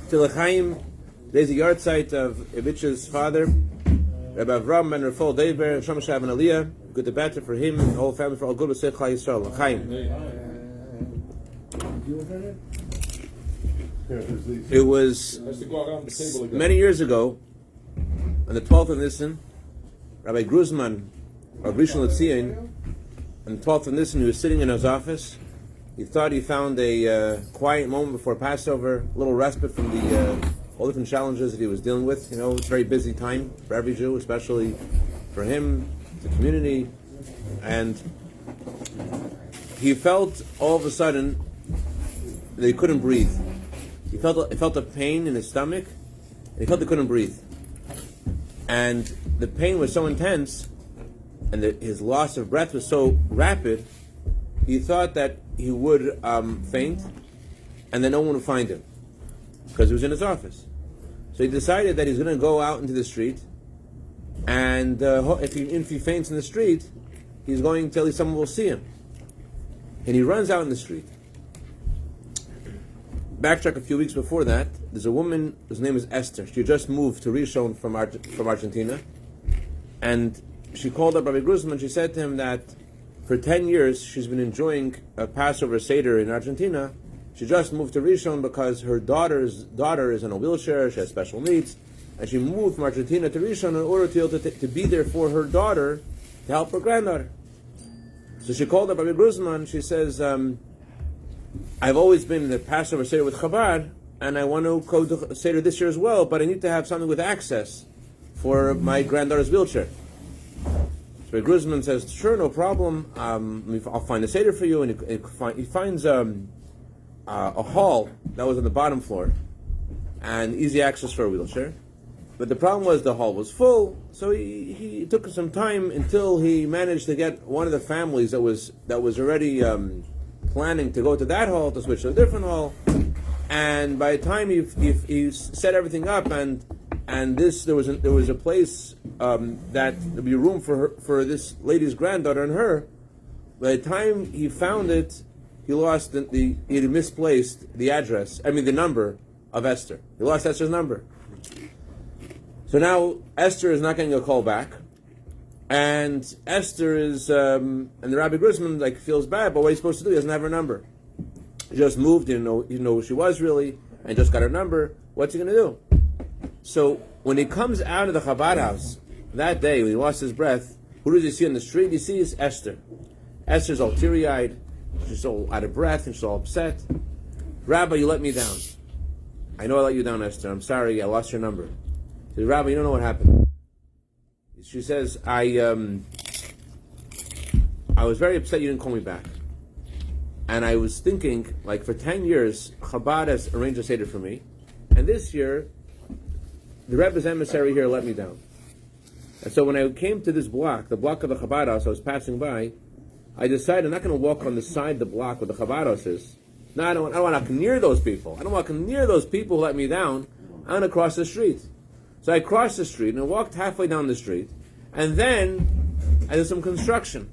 To L'chaim, there's a yard site of Ibitch's father, Rabbi Avram and Rafal Dever, and Shom Shav and Aliyah. Good to better for him and the whole family, for all good with Sech Chai Yisrael. L'chaim. It was many years ago, on the 12th of Nisan, Rabbi Gruzman of Rishon LeZion, on the 12th of Nisan, he was sitting in his office. He thought he found a quiet moment before Passover, a little respite from the all different challenges that he was dealing with. You know, it's a very busy time for every Jew, especially for him, the community. And he felt all of a sudden that he couldn't breathe. He felt a pain in his stomach, and he felt he couldn't breathe. And the pain was so intense, and his loss of breath was so rapid, he thought that he would faint, and then no one would find him, because he was in his office. So he decided that he's going to go out into the street, and if he faints in the street, he's going till someone will see him. And he runs out in the street. Backtrack a few weeks before that, there's a woman whose name is Esther. She just moved to Rishon from Argentina, and she called up Rabbi Gruzman. She said to him that for 10 years she's been enjoying a Passover Seder in Argentina. She just moved to Rishon because her daughter is in a wheelchair, she has special needs, and she moved from Argentina to Rishon in order to be there for her daughter, to help her granddaughter. So she called up Rabbi Gruzman. She says, I've always been in the Passover Seder with Chabad, and I want to go to Seder this year as well, but I need to have something with access for my granddaughter's wheelchair. So Gruzman says, sure, no problem. I'll find a Seder for you. And he finds a hall that was on the bottom floor and easy access for a wheelchair. But the problem was the hall was full, so he took some time until he managed to get one of the families that was already planning to go to that hall to switch to a different hall. And by the time he set everything up and there was a place that there'd be room for this lady's granddaughter and her. By the time he found it, he lost he had misplaced the number of Esther. He lost Esther's number. So now Esther is not getting a call back, and Esther is and the Rabbi Gruzman feels bad, but what he's supposed to do? He doesn't have her number. He just moved, he didn't know who she was really, and just got her number. What's he going to do? So when he comes out of the Chabad house that day, when he lost his breath, who does he see on the street? He sees Esther. Esther's all teary-eyed, she's all out of breath, and she's all upset. Rabbi, you let me down. I know I let you down, Esther. I'm sorry, I lost your number. He says, Rabbi, you don't know what happened. She says, I was very upset you didn't call me back. And I was thinking, for 10 years, Chabad has arranged a Seder for me, and this year, the Rebbe's emissary here let me down. And so when I came to this block, the block of the Chabad house I was passing by, I decided I'm not going to walk on the side of the block where the Chabad house is. No, I don't want to come near those people. I don't want to come near those people who let me down. I'm going to cross the street. So I crossed the street and I walked halfway down the street, and then I did some construction.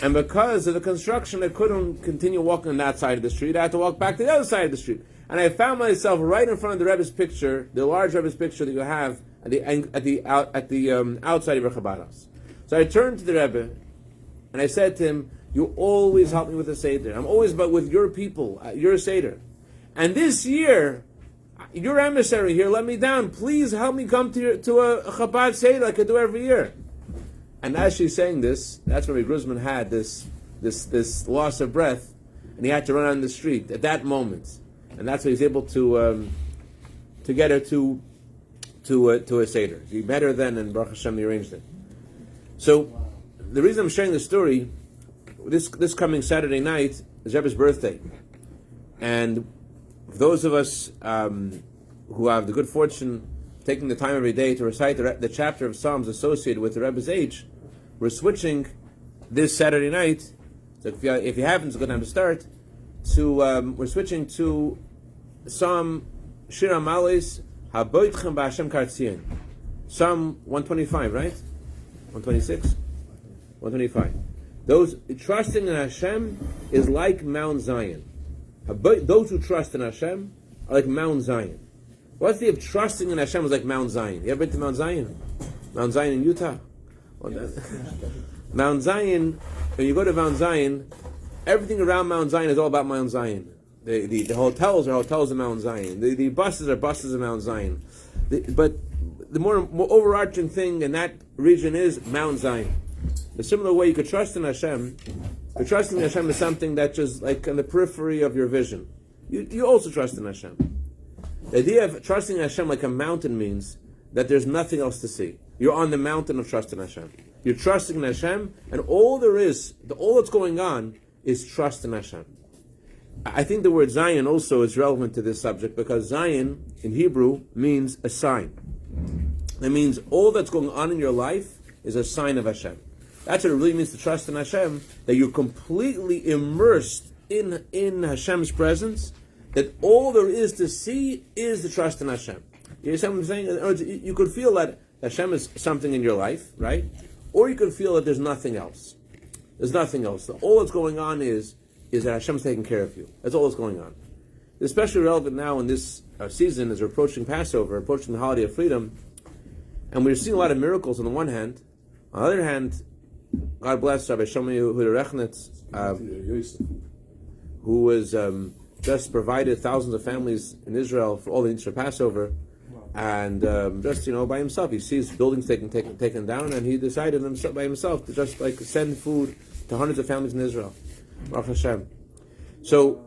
And because of the construction, I couldn't continue walking on that side of the street. I had to walk back to the other side of the street. And I found myself right in front of the Rebbe's picture, the large Rebbe's picture that you have at the outside of your Chabad house. So I turned to the Rebbe and I said to him, you always help me with the Seder. I'm always with your people, your Seder. And this year, your emissary here let me down. Please help me come to a Chabad Seder like I do every year. And as she's saying this, that's when Rabbi Gruzman had this loss of breath, and he had to run on the street at that moment. And that's why he's able to get her to a Seder. He met her then, and Baruch Hashem, he arranged it. So the reason I'm sharing this story, this coming Saturday night is Rebbe's birthday, and for those of us who have the good fortune taking the time every day to recite the chapter of Psalms associated with the Rebbe's age, we're switching this Saturday night. So if you haven't, it's a good time to start. We're switching to Psalm Shir HaMalos Haboitchem B'Hashem Kartzion, Psalm 125, right? 126, 125. Those trusting in Hashem is like Mount Zion. Those who trust in Hashem are like Mount Zion. What's the of trusting in Hashem is like Mount Zion? You ever been to Mount Zion? Mount Zion in Utah? Mount Zion, when you go to Mount Zion, everything around Mount Zion is all about Mount Zion. The hotels are hotels of Mount Zion. The buses are buses of Mount Zion. But the more overarching thing in that region is Mount Zion. The similar way you could trust in Hashem, but trusting in Hashem is something that's just like on the periphery of your vision. You also trust in Hashem. The idea of trusting in Hashem like a mountain means that there's nothing else to see. You're on the mountain of trust in Hashem. You're trusting in Hashem, and all that's going on is trust in Hashem. I think the word Zion also is relevant to this subject because Zion in Hebrew means a sign. It means all that's going on in your life is a sign of Hashem. That's what it really means to trust in Hashem, that you're completely immersed in Hashem's presence, that all there is to see is the trust in Hashem. You understand what I'm saying? You could feel that Hashem is something in your life, right? Or you could feel that there's nothing else. There's nothing else. All that's going on is that Hashem's taking care of you. That's all that's going on. It's especially relevant now in this season as we're approaching Passover, approaching the holiday of freedom, and we're seeing a lot of miracles on the one hand. On the other hand, God bless Rabbi Shlomo Yehuda Rechnitz, who was just provided thousands of families in Israel for all the needs for Passover, and just by himself, he sees buildings taken down, and he decided by himself to just like send food to hundreds of families in Israel. Baruch Hashem. So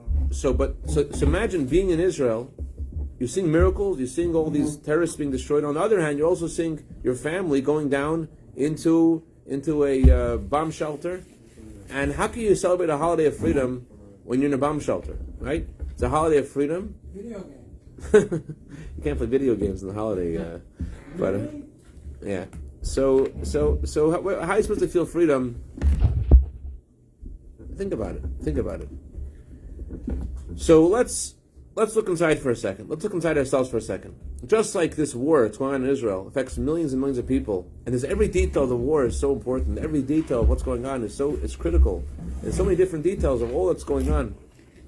imagine being in Israel. You're seeing miracles. You're seeing all these terrorists being destroyed. On the other hand, you're also seeing your family going down into a bomb shelter. And how can you celebrate a holiday of freedom when you're in a bomb shelter? Right? It's a holiday of freedom. Video game. You can't play video games on the holiday, but yeah. So how are you supposed to feel freedom? Think about it. So let's look inside for a second. Let's look inside ourselves for a second. Just like this war that's going on in Israel affects millions and millions of people, and there's every detail of the war is so important. Every detail of what's going on is critical. There's so many different details of all that's going on.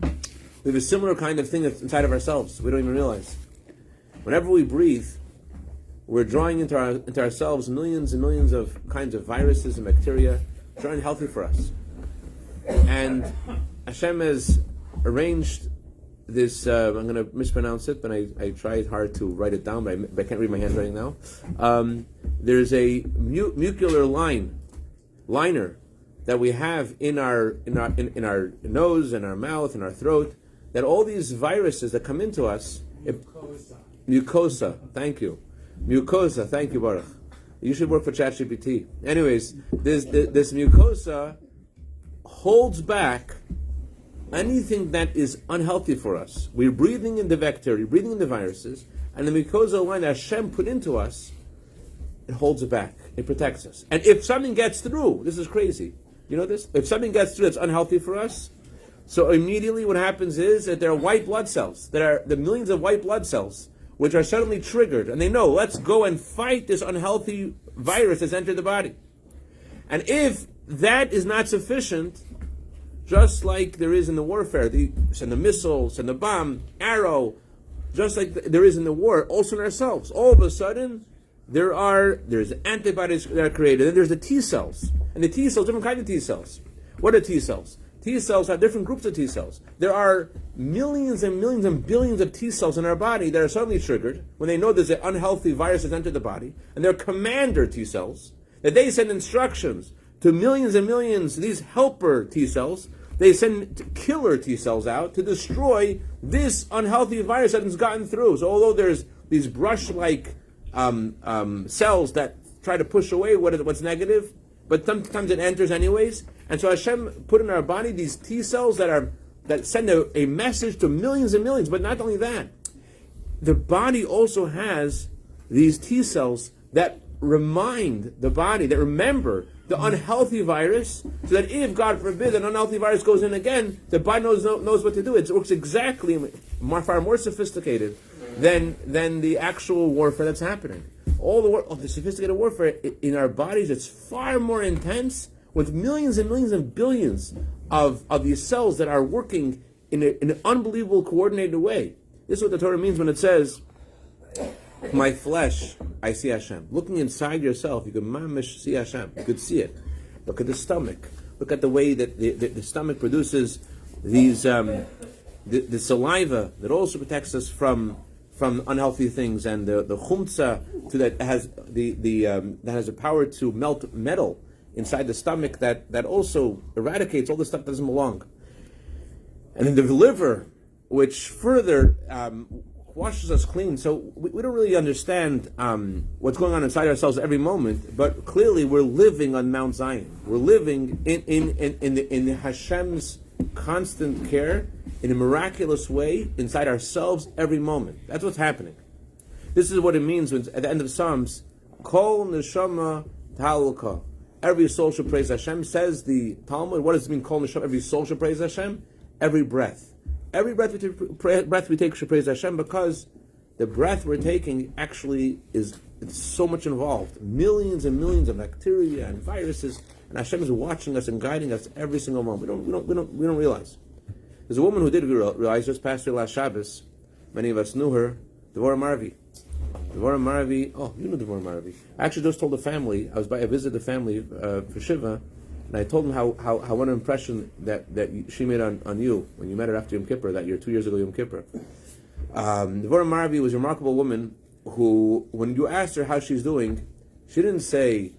We have a similar kind of thing that's inside of ourselves. We don't even realize. Whenever we breathe, we're drawing into ourselves millions and millions of kinds of viruses and bacteria, which are unhealthy for us. And Hashem has arranged this, I'm going to mispronounce it, but I tried hard to write it down, but I can't read my handwriting now. There's a mucular liner that we have in our nose, in our mouth, in our throat, that all these viruses that come into us, mucosa, thank you, Baruch. You should work for ChatGPT. Anyways, this mucosa holds back anything that is unhealthy for us. We're breathing in the bacteria, breathing in the viruses, and the mucosal line that Hashem put into us, it holds it back. It protects us. And if something gets through, this is crazy. You know this? If something gets through that's unhealthy for us, so immediately what happens is that there are white blood cells, that are the millions of white blood cells, which are suddenly triggered, and they know, let's go and fight this unhealthy virus that's entered the body. And if that is not sufficient, just like there is in the warfare, send the missiles, send the bomb, arrow, just like there is in the war, also in ourselves. All of a sudden, there's antibodies that are created, and there's the T cells. And the T cells, different kinds of T cells. What are T cells? T cells have different groups of T cells. There are millions and millions and billions of T cells in our body that are suddenly triggered when they know there's an unhealthy virus that's entered the body, and they're commander T cells, that they send instructions to millions and millions, these helper T cells. They send killer T cells out to destroy this unhealthy virus that has gotten through. So although there's these brush-like cells that try to push away what's negative, but sometimes it enters anyways. And so Hashem put in our body these T cells that send a message to millions and millions. But not only that, the body also has these T cells that remind the body, that remember the unhealthy virus, so that if, God forbid, an unhealthy virus goes in again, the body knows what to do. It works exactly, far more sophisticated than the actual warfare that's happening. All the sophisticated warfare in our bodies, it's far more intense, with millions and millions and billions of these cells that are working in an unbelievable coordinated way. This is what the Torah means when it says, my flesh, I see Hashem. Looking inside yourself, you can mamish see Hashem. You could see it. Look at the stomach. Look at the way that the stomach produces these the saliva that also protects us from unhealthy things, and the chumtza that has that has the power to melt metal inside the stomach that also eradicates all the stuff that doesn't belong. And then the liver, which further washes us clean. So we don't really understand what's going on inside ourselves every moment, but clearly we're living on Mount Zion. We're living in Hashem's constant care in a miraculous way inside ourselves every moment. That's what's happening. This is what it means when at the end of Psalms, Kol Neshama Ta'alka. Every soul should praise Hashem. Says the Talmud, what does it mean, Kol Neshama? Every soul should praise Hashem. Every breath. Every breath we take should praise Hashem, because the breath we're taking actually it's so much involved. Millions and millions of bacteria and viruses, and Hashem is watching us and guiding us every single moment. We don't realize. There's a woman who did realize just past her last Shabbos. Many of us knew her, Devorah Marvi. Devorah Marvi. Oh, you know Devorah Marvi. I actually just told the family. I visited the family for Shiva. And I told him how what an impression that she made on you when you met her after Yom Kippur that year, 2 years ago Yom Kippur. Devorah Marvi was a remarkable woman who, when you asked her how she's doing, she didn't say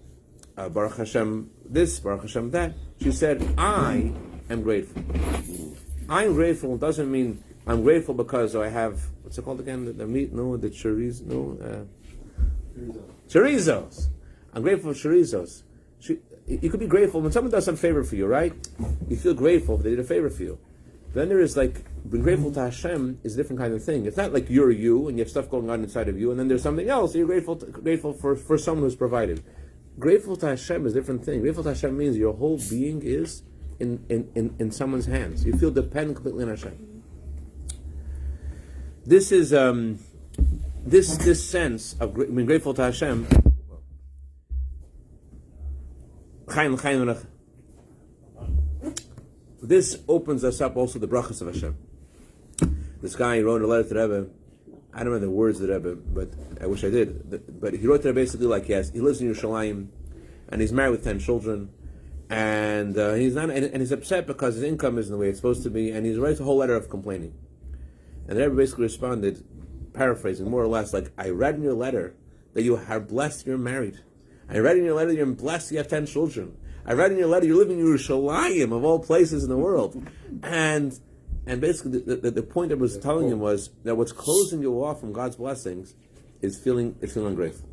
Baruch Hashem this, Baruch Hashem that. She said, I am grateful. I'm grateful doesn't mean I'm grateful because I have, what's it called again? The meat? No, the chorizo? No, chorizos. I'm grateful for chorizos. You could be grateful when someone does some favor for you, right? You feel grateful if they did a favor for you. Then there is being grateful to Hashem is a different kind of thing. It's not like you're you and you have stuff going on inside of you, and then there's something else. You're grateful for someone who's provided. Grateful to Hashem is a different thing. Grateful to Hashem means your whole being is in someone's hands. You feel dependent completely on Hashem. This is this sense of being grateful to Hashem. This opens us up also the brachas of Hashem. This guy wrote a letter to Rabbi. I don't know the words of the Rabbi, but I wish I did. But he wrote there basically like, yes, he lives in Yerushalayim, and he's married with 10 children, and he's not, and he's upset because his income isn't the way it's supposed to be, and he's writes a whole letter of complaining. And the Rabbi basically responded, paraphrasing more or less, like, I read in your letter that you are blessed you're married. I read in your letter you're blessed you have 10 children. I read in your letter you live in Yerushalayim, of all places in the world. And basically the point I was telling him was that what's closing you off from God's blessings is feeling ungrateful.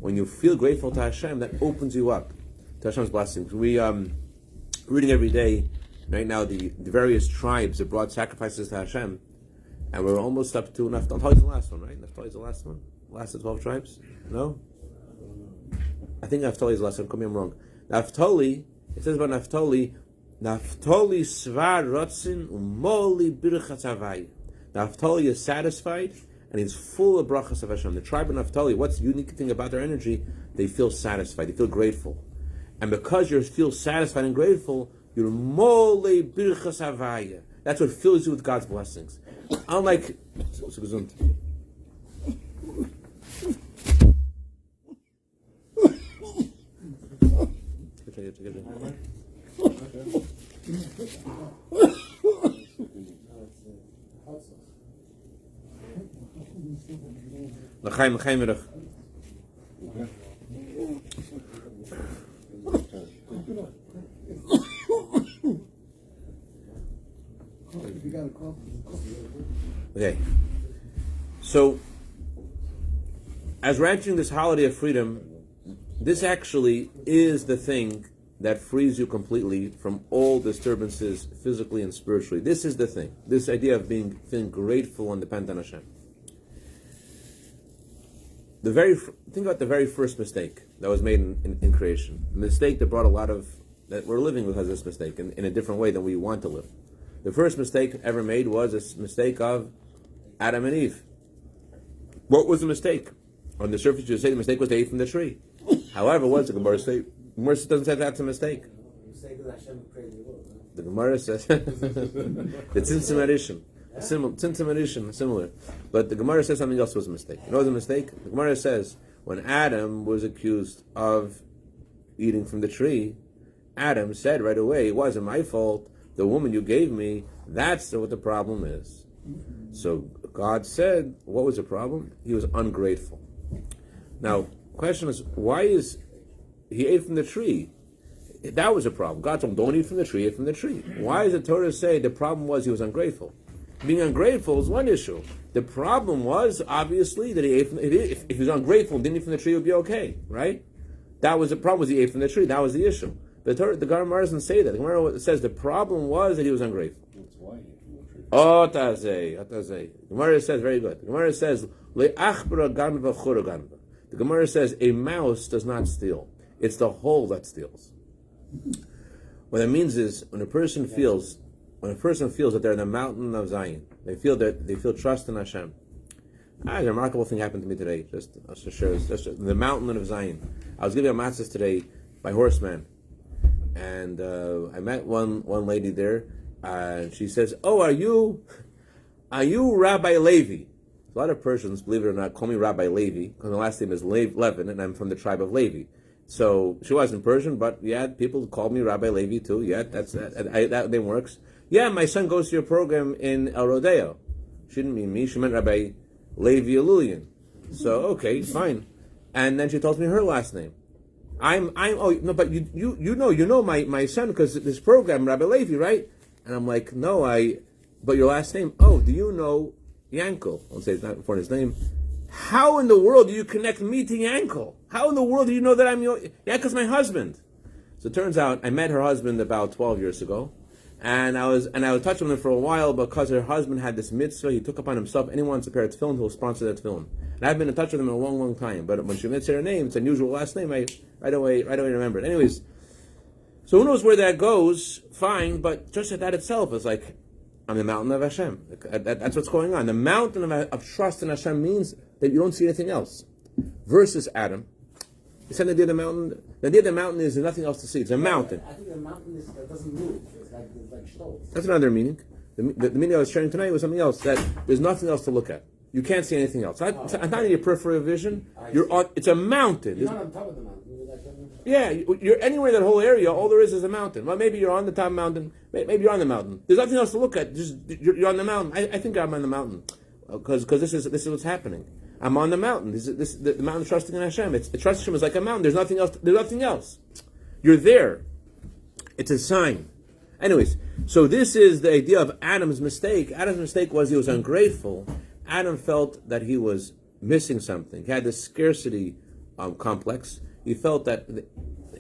When you feel grateful to Hashem, that opens you up to Hashem's blessings. We reading every day right now the various tribes that brought sacrifices to Hashem, and we're almost up to Naphtali's the last one, right? Naphtali's the last one? Last of 12 tribes? No? I think Naphtali is the last one. Maybe I'm wrong. Naphtali, it says about Naphtali svar rotzin umoli birchas havai. Naphtali is satisfied and he's full of brachas of Hashem. The tribe of Naphtali, what's the unique thing about their energy? They feel satisfied. They feel grateful. And because you feel satisfied and grateful, you're moli birchas havai. That's what fills you with God's blessings. Unlike okay, so as we're entering this holiday of freedom, this actually is the thing that frees you completely from all disturbances physically and spiritually. This is the thing. This idea of feeling grateful and dependent on Hashem. Think about the very first mistake that was made in creation. A mistake that brought a lot of, that we're living because of this mistake in a different way than we want to live. The first mistake ever made was a mistake of Adam and Eve. What was the mistake? On the surface you say the mistake was they ate from the tree. However, what does the Gemara say? Gemara doesn't say that's a mistake. The mistake is Hashem created the world. The Gemara says the Tzimtzum Addition. Tzimtzum Addition, similar. But the Gemara says something else was a mistake. You know what was a mistake? The Gemara says when Adam was accused of eating from the tree, Adam said right away, it wasn't my fault. The woman you gave me, that's what the problem is. So God said, what was the problem? He was ungrateful. Now, question is, why is he ate from the tree? That was a problem. God told him, don't eat from the tree, eat from the tree. Why does the Torah say the problem was he was ungrateful? Being ungrateful is one issue. The problem was, obviously, that he ate from if he was ungrateful and didn't eat from the tree, it would be okay, right? That was the problem, was he ate from the tree. That was the issue. But the Gemara doesn't say that. The Gemara says the problem was that he was ungrateful. That's why he ate from the tree. The Gemara says, very good. The Gemara says, le'achbara ganva chura ganva. The Gemara says, a mouse does not steal. It's the hole that steals. What that means is, when a person feels that they're in the mountain of Zion, they feel trust in Hashem. A remarkable thing happened to me today. Just to share, just the mountain of Zion. I was giving a matzahs today by horseman, and I met one lady there. She says, "Oh, are you Rabbi Levi?" A lot of Persians, believe it or not, call me Rabbi Levi because my last name is Levin, and I'm from the tribe of Levi. So she wasn't Persian, but yeah, people called me Rabbi Levi too. Yeah, that name works. Yeah, my son goes to your program in El Rodeo. She didn't mean me. She meant Rabbi Levi Alulian. So okay, fine. And then she tells me her last name. But you know my son because this program Rabbi Levi, right? And I'm like, no, but your last name? Oh, do you know Yankel? I'll say it's not before his name. How in the world do you connect me to Yankel? How in the world do you know that I'm Yankel's my husband? So it turns out I met her husband about 12 years ago, and I was touching him for a while because her husband had this mitzvah he took upon himself. Anyone wants a pair of tefillin, he'll sponsor that tefillin. And I've been in touch with him in a long, long time. But when she mentioned her name, it's an unusual last name. I right away remember it. Anyways, so who knows where that goes? Fine, but just that itself is like, I'm the mountain of Hashem. That's what's going on. The mountain of trust in Hashem means that you don't see anything else. Versus Adam. He said the idea of the mountain. The idea of the mountain is there's nothing else to see. It's a mountain. I think the mountain doesn't move. It's like stones. That's another meaning. The meaning I was sharing tonight was something else. That there's nothing else to look at. You can't see anything else. It's not in your peripheral vision. It's a mountain. You're not on top of the mountain. Yeah, you're anywhere in that whole area. All there is a mountain. Well, maybe you're on the top of the mountain. Maybe you're on the mountain. There's nothing else to look at. Just you're on the mountain. I think I'm on the mountain because this is what's happening. I'm on the mountain. The mountain trusting in Hashem. Trust Hashem is like a mountain. There's nothing else. There's nothing else. You're there. It's a sign. Anyways, so this is the idea of Adam's mistake. Adam's mistake was he was ungrateful. Adam felt that he was missing something. He had this scarcity complex. He felt that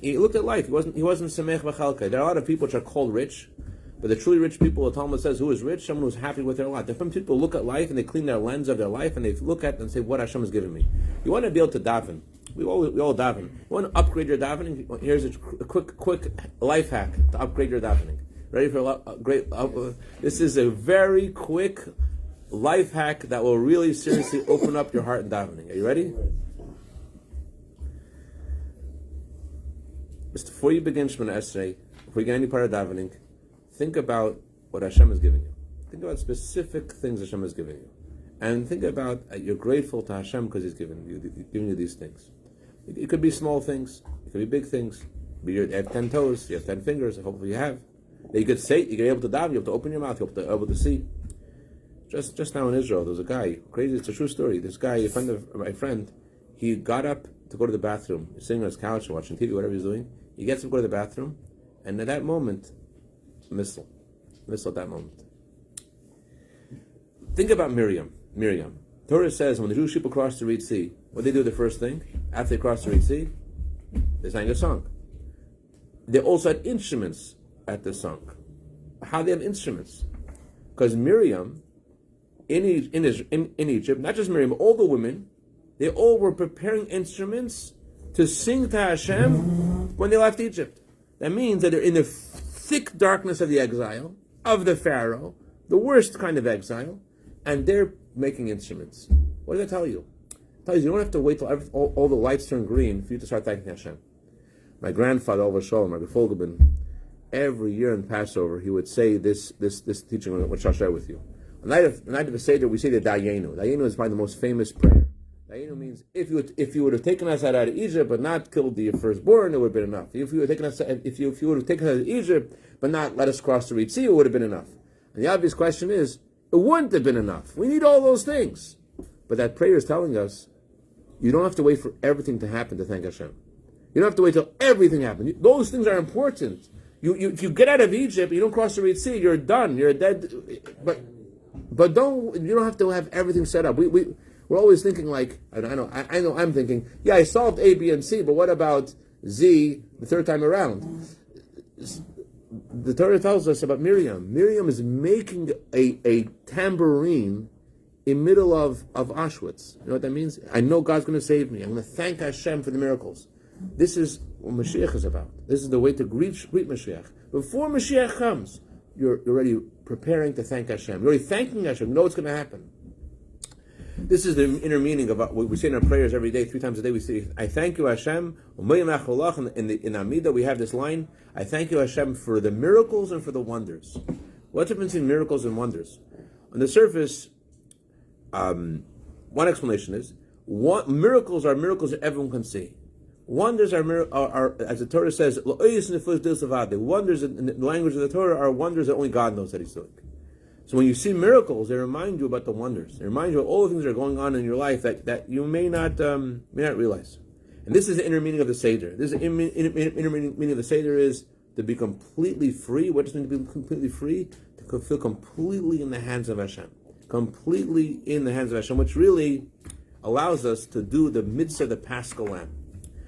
he looked at life. He wasn't samech v'chalkai. There are a lot of people which are called rich, but the truly rich people, the Talmud says, who is rich? Someone who's happy with their lot. Different people look at life and they clean their lens of their life and they look at it and say, what Hashem has given me. You want to be able to daven. We all daven. You want to upgrade your davening? Here's a quick life hack to upgrade your davening. Ready for a great? This is a very quick life hack that will really seriously open up your heart in davening. Are you ready? Just before you begin Shemona Esrei, before you get any part of davening, think about what Hashem is giving you. Think about specific things Hashem is giving you, and think about you're grateful to Hashem because He's giving you these things. It could be small things, it could be big things. You have 10 toes, you have 10 fingers. Hopefully you have. That you could say, you're able to daven, you're able to open your mouth, you're able to see. Just now in Israel, there was a guy, crazy. It's a true story. This guy, a friend of my friend, he got up to go to the bathroom. He's sitting on his couch and watching TV, whatever he's doing. He gets up to go to the bathroom, and at that moment, missile at that moment. Think about Miriam. Torah says when the Jewish people crossed the Red Sea, what they do the first thing after they crossed the Red Sea, they sang a song. They also had instruments at the song. How do they have instruments? Because Miriam, in Egypt, not just Miriam, all the women, they all were preparing instruments to sing to Hashem when they left Egypt. That means that they're in the thick darkness of the exile, of the Pharaoh, the worst kind of exile, and they're making instruments. What does that tell you? It tells you don't have to wait till all the lights turn green for you to start thanking Hashem. My grandfather, Oliver Sholem, Rabbi Fogelman, every year in Passover, he would say this teaching, which I'll share with you. On the night of the Seder, we say the Dayenu. Dayenu is probably the most famous prayer. Dayenu means if you would have taken us out of Egypt but not killed the firstborn, it would have been enough. If you would have taken us out of Egypt but not let us cross the Red Sea, it would have been enough. And the obvious question is, it wouldn't have been enough. We need all those things. But that prayer is telling us, you don't have to wait for everything to happen to thank Hashem. You don't have to wait till everything happens. Those things are important. If you get out of Egypt, you don't cross the Red Sea, you're done. You're dead. But you don't have to have everything set up. We're always thinking like, I know I'm thinking, yeah, I solved A, B, and C, but what about Z the third time around? The Torah tells us about Miriam. Miriam is making a tambourine in middle of Auschwitz. You know what that means? I know God's going to save me. I'm going to thank Hashem for the miracles. This is what Mashiach is about. This is the way to greet Mashiach. Before Mashiach comes, you're already preparing to thank Hashem. You're already thanking Hashem. You know what's going to happen. This is the inner meaning of what we say in our prayers every day, 3 times a day. We say, I thank you, Hashem. In Amidah, we have this line, I thank you, Hashem, for the miracles and for the wonders. What's the difference between miracles and wonders? On the surface, one explanation is, miracles are miracles that everyone can see. Wonders are, as the Torah says, the wonders in the language of the Torah are wonders that only God knows that He's doing. So when you see miracles, they remind you about the wonders. They remind you of all the things that are going on in your life that you may not realize. And this is the inner meaning of the Seder. This is the inner meaning of the Seder is to be completely free. What does it mean to be completely free? To feel completely in the hands of Hashem. Completely in the hands of Hashem, which really allows us to do the mitzvah of the Paschal Lamb.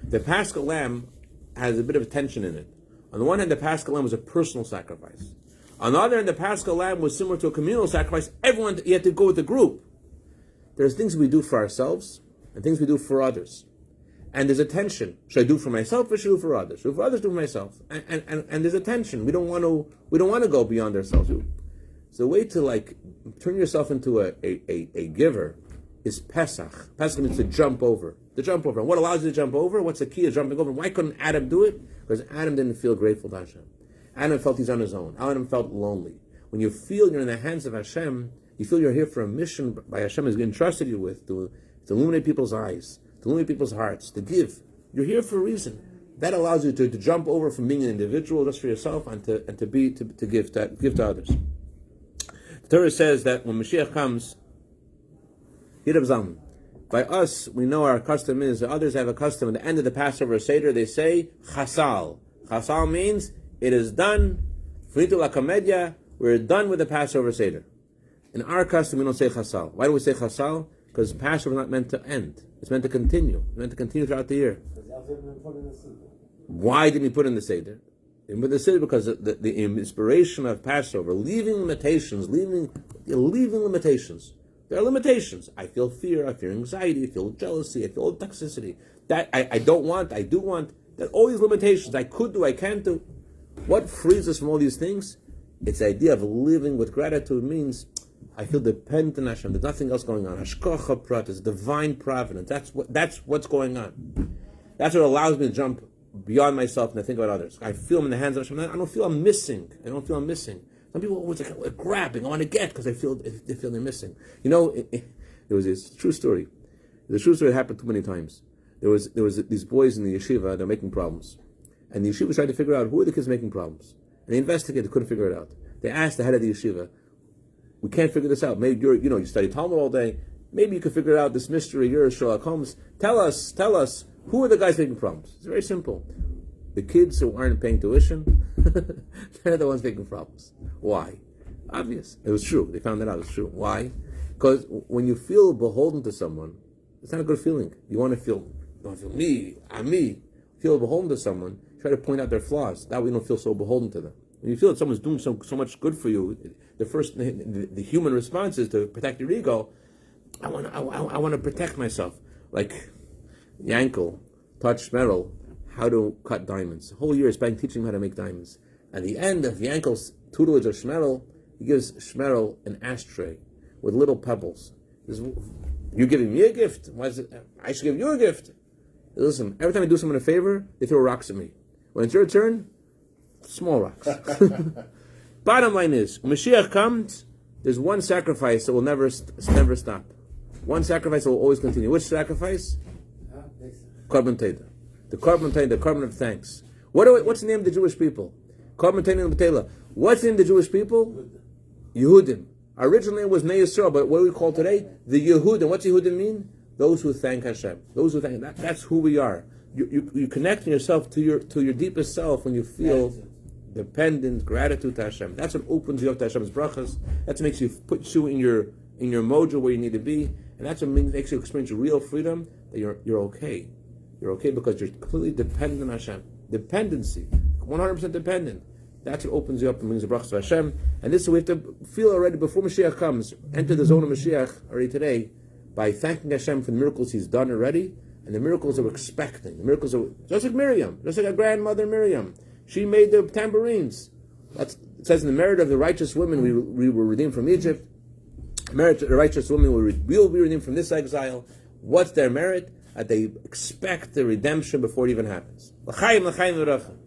The Paschal Lamb has a bit of tension in it. On the one hand, the Paschal Lamb was a personal sacrifice. On the other hand, the Paschal Lamb was similar to a communal sacrifice. You had to go with the group. There's things we do for ourselves and things we do for others. And there's a tension. Should I do for myself or should I do for others? Should I do for others, do for myself? And there's a tension. We don't want to go beyond ourselves. So the way to turn yourself into a giver is Pesach. Pesach means to jump over. To jump over. And what allows you to jump over? What's the key of jumping over? Why couldn't Adam do it? Because Adam didn't feel grateful to Hashem. Adam felt he's on his own. Adam felt lonely. When you feel you're in the hands of Hashem, you feel you're here for a mission by Hashem has entrusted you with to illuminate people's eyes, to illuminate people's hearts, to give. You're here for a reason. That allows you to jump over from being an individual just for yourself and to give to others. The Torah says that when Mashiach comes, by us, we know our custom is, others have a custom, at the end of the Passover Seder, they say, Chasal. Chasal means, it is done, finito la comedia, we're done with the Passover Seder. In our custom, we don't say Chasal. Why do we say Chasal? Because Passover is not meant to end. It's meant to continue. It's meant to continue throughout the year. Why didn't he put in the Seder? He put in the Seder because the inspiration of Passover, leaving limitations. There are limitations. I feel fear, I feel anxiety, I feel jealousy, I feel toxicity. That I don't want, I do want. That all these limitations, I could do, I can't do. What frees us from all these things? It's the idea of living with gratitude means I feel dependent on Hashem. There's nothing else going on. Hashkocha prat is divine providence. That's what's going on. That's what allows me to jump beyond myself and to think about others. I feel I'm in the hands of Hashem. I don't feel I'm missing. Some people always grabbing. I want to get because they feel they're missing. There was this true story. The true story happened too many times. There was these boys in the yeshiva. They're making problems, and the yeshiva was trying to figure out who are the kids making problems. And they investigated, couldn't figure it out. They asked the head of the yeshiva, "We can't figure this out. Maybe you study Talmud all day. Maybe you could figure out this mystery. You're Sherlock Holmes. Tell us who are the guys making problems." It's very simple. The kids who aren't paying tuition, they're the ones making problems. Why? Obvious. It was true. They found that out. It's true. Why? Because when you feel beholden to someone, it's not a good feeling. You want to feel me, I'm me. Feel beholden to someone, try to point out their flaws. That way you don't feel so beholden to them. When you feel that someone's doing so much good for you, the human response is to protect your ego. I want to protect myself. Like Yankel taught Shmerel how to cut diamonds. The whole year is spent teaching him how to make diamonds. At the end of Yankel's tutelage of Shmerel, he gives Shmerel an ashtray with little pebbles. He says, "You're giving me a gift? Why is it? I should give you a gift." Listen, every time I do someone a favor, they throw rocks at me. When it's your turn, Small rocks. Bottom line is, when Mashiach comes, there's one sacrifice that will never stop. One sacrifice that will always continue. Which sacrifice? Korban Teda. The Korban Teda, the Korban of thanks. What's the name of the Jewish people? Korban Teda and Betela. What's the name of the Jewish people? Yehudim. Our original name was Bnei Yisrael, but what do we call today? The Yehudim. What's Yehudim mean? Those who thank Hashem. Those who thank. That's who we are. You connecting yourself to your deepest self when you feel dependent, gratitude to Hashem. That's what opens you up to Hashem's brachas. That's what puts you in your mojo where you need to be, and that's what makes you experience real freedom. That you're okay. You're okay because you're completely dependent on Hashem. Dependency, 100% dependent. That's what opens you up and brings the brachas to Hashem. And this is what we have to feel already before Mashiach comes. Enter the zone of Mashiach already today by thanking Hashem for the miracles He's done already, and the miracles that we're expecting. The miracles are just like Miriam, just like our grandmother Miriam. She made the tambourines. It says in the merit of the righteous women we were redeemed from Egypt. Merit of the righteous women will be redeemed from this exile. What's their merit? That they expect the redemption before it even happens. L'chaim, l'chaim, l'rachim.